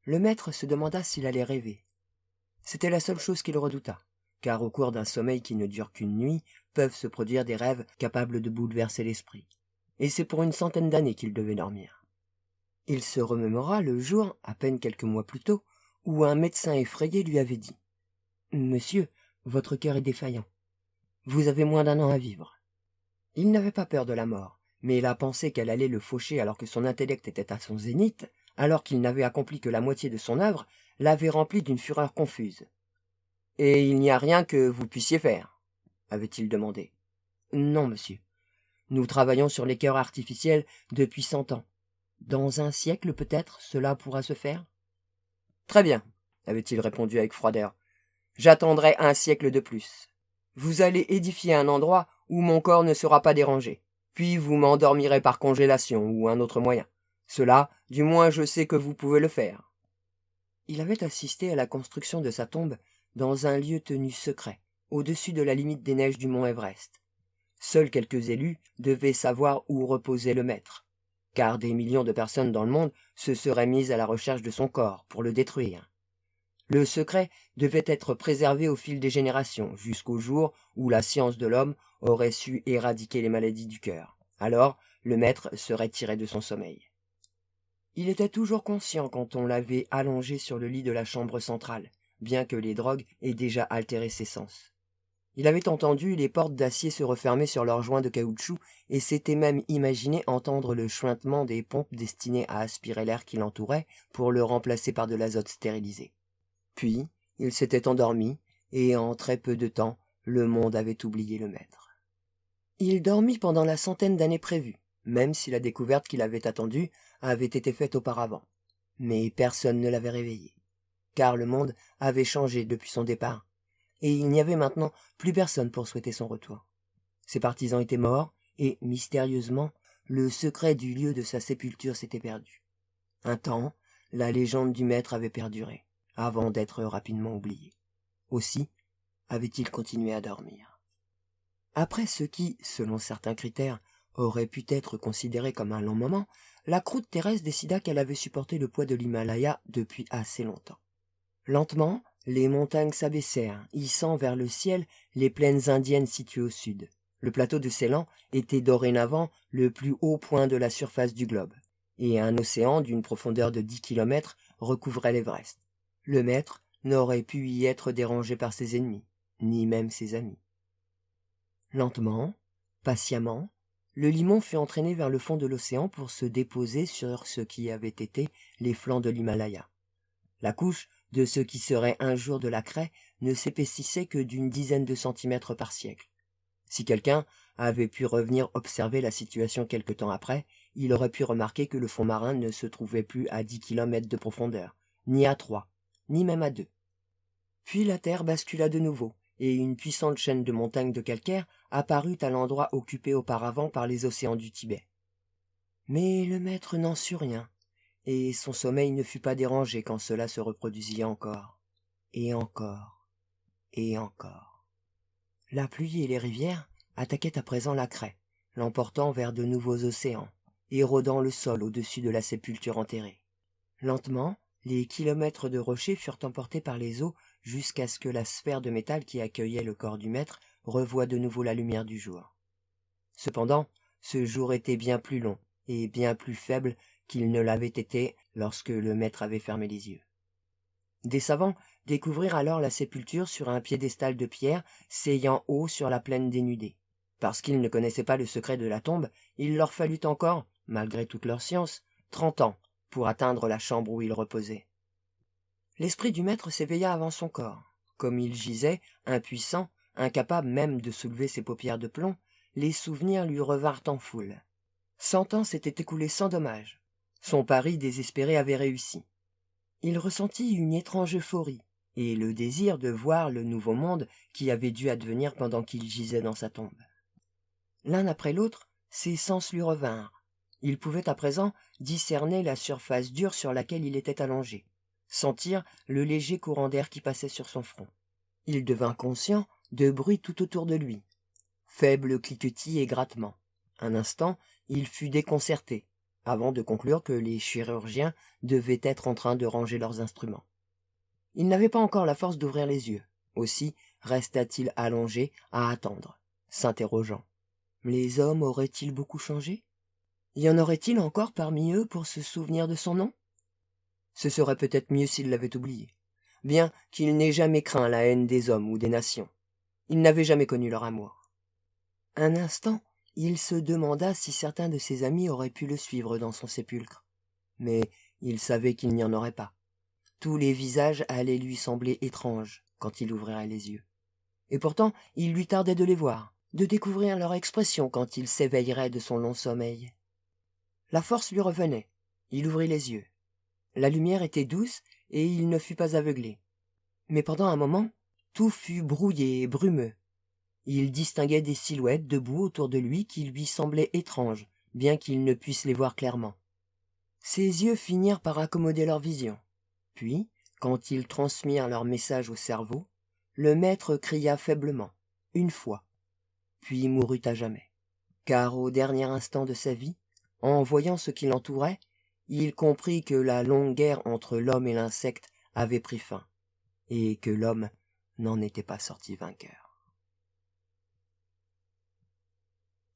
Le maître se demanda s'il allait rêver. C'était la seule chose qu'il redouta, car au cours d'un sommeil qui ne dure qu'une nuit, peuvent se produire des rêves capables de bouleverser l'esprit. Et c'est pour une centaine d'années qu'il devait dormir. Il se remémora le jour, à peine quelques mois plus tôt, où un médecin effrayé lui avait dit « Monsieur, votre cœur est défaillant. Vous avez moins d'1 an à vivre. » Il n'avait pas peur de la mort, mais la pensée qu'elle allait le faucher alors que son intellect était à son zénith, alors qu'il n'avait accompli que la moitié de son œuvre, l'avait rempli d'une fureur confuse. « Et il n'y a rien que vous puissiez faire ?» avait-il demandé. « Non, monsieur. Nous travaillons sur les cœurs artificiels depuis 100 ans. Dans un siècle, peut-être, cela pourra se faire ?»« Très bien, » avait-il répondu avec froideur. « J'attendrai 1 siècle de plus. Vous allez édifier un endroit où mon corps ne sera pas dérangé, puis vous m'endormirez par congélation ou un autre moyen. Cela, du moins, je sais que vous pouvez le faire. » Il avait assisté à la construction de sa tombe dans un lieu tenu secret, au-dessus de la limite des neiges du mont Everest. Seuls quelques élus devaient savoir où reposait le maître, car des millions de personnes dans le monde se seraient mises à la recherche de son corps pour le détruire. Le secret devait être préservé au fil des générations, jusqu'au jour où la science de l'homme aurait su éradiquer les maladies du cœur. Alors, le maître serait tiré de son sommeil. Il était toujours conscient quand on l'avait allongé sur le lit de la chambre centrale, bien que les drogues aient déjà altéré ses sens. Il avait entendu les portes d'acier se refermer sur leurs joints de caoutchouc et s'était même imaginé entendre le chuintement des pompes destinées à aspirer l'air qui l'entourait pour le remplacer par de l'azote stérilisé. Puis, il s'était endormi, et en très peu de temps, le monde avait oublié le maître. Il dormit pendant la centaine d'années prévues, même si la découverte qui l'avait attendu avait été faite auparavant. Mais personne ne l'avait réveillé, car le monde avait changé depuis son départ, et il n'y avait maintenant plus personne pour souhaiter son retour. Ses partisans étaient morts, et, mystérieusement, le secret du lieu de sa sépulture s'était perdu. Un temps, la légende du maître avait perduré, avant d'être rapidement oubliée. Aussi avait-il continué à dormir. Après ce qui, selon certains critères, aurait pu être considéré comme un long moment, la croûte terrestre décida qu'elle avait supporté le poids de l'Himalaya depuis assez longtemps. Lentement, les montagnes s'abaissèrent, hissant vers le ciel les plaines indiennes situées au sud. Le plateau de Ceylan était dorénavant le plus haut point de la surface du globe, et un océan d'une profondeur de 10 kilomètres recouvrait l'Everest. Le maître n'aurait pu y être dérangé par ses ennemis, ni même ses amis. Lentement, patiemment, le limon fut entraîné vers le fond de l'océan pour se déposer sur ce qui avait été les flancs de l'Himalaya. La couche de ce qui serait un jour de la craie ne s'épaississait que d'une dizaine de centimètres par siècle. Si quelqu'un avait pu revenir observer la situation quelque temps après, il aurait pu remarquer que le fond marin ne se trouvait plus à 10 kilomètres de profondeur, ni à 3, ni même à 2. Puis la terre bascula de nouveau, et une puissante chaîne de montagnes de calcaire apparut à l'endroit occupé auparavant par les océans du Tibet. Mais le maître n'en sut rien, et son sommeil ne fut pas dérangé quand cela se reproduisit encore, et encore, et encore. La pluie et les rivières attaquaient à présent la craie, l'emportant vers de nouveaux océans, érodant le sol au-dessus de la sépulture enterrée. Lentement, les kilomètres de rochers furent emportés par les eaux jusqu'à ce que la sphère de métal qui accueillait le corps du maître revoie de nouveau la lumière du jour. Cependant, ce jour était bien plus long et bien plus faible qu'il ne l'avait été lorsque le maître avait fermé les yeux. Des savants découvrirent alors la sépulture sur un piédestal de pierre s'ayant haut sur la plaine dénudée. Parce qu'ils ne connaissaient pas le secret de la tombe, il leur fallut encore, malgré toute leur science, 30 ans pour atteindre la chambre où il reposait. L'esprit du maître s'éveilla avant son corps. Comme il gisait, impuissant, incapable même de soulever ses paupières de plomb, les souvenirs lui revinrent en foule. 100 ans s'étaient écoulés sans dommage. Son pari désespéré avait réussi. Il ressentit une étrange euphorie et le désir de voir le nouveau monde qui avait dû advenir pendant qu'il gisait dans sa tombe. L'un après l'autre, ses sens lui revinrent. Il pouvait à présent discerner la surface dure sur laquelle il était allongé, sentir le léger courant d'air qui passait sur son front. Il devint conscient de bruits tout autour de lui, faibles cliquetis et grattements. Un instant, il fut déconcerté, avant de conclure que les chirurgiens devaient être en train de ranger leurs instruments. Il n'avait pas encore la force d'ouvrir les yeux. Aussi resta-t-il allongé à attendre, s'interrogeant. Les hommes auraient-ils beaucoup changé? Y en aurait-il encore parmi eux pour se souvenir de son nom? Ce serait peut-être mieux s'il l'avait oublié, bien qu'il n'ait jamais craint la haine des hommes ou des nations. Il n'avait jamais connu leur amour. Un instant, il se demanda si certains de ses amis auraient pu le suivre dans son sépulcre. Mais il savait qu'il n'y en aurait pas. Tous les visages allaient lui sembler étranges quand il ouvrirait les yeux. Et pourtant, il lui tardait de les voir, de découvrir leur expression quand il s'éveillerait de son long sommeil. La force lui revenait. Il ouvrit les yeux. La lumière était douce et il ne fut pas aveuglé. Mais pendant un moment, tout fut brouillé et brumeux. Il distinguait des silhouettes debout autour de lui qui lui semblaient étranges, bien qu'il ne puisse les voir clairement. Ses yeux finirent par accommoder leur vision. Puis, quand ils transmirent leur message au cerveau, le maître cria faiblement, une fois, puis mourut à jamais. Car au dernier instant de sa vie, en voyant ce qui l'entourait, il comprit que la longue guerre entre l'homme et l'insecte avait pris fin, et que l'homme n'en était pas sorti vainqueur.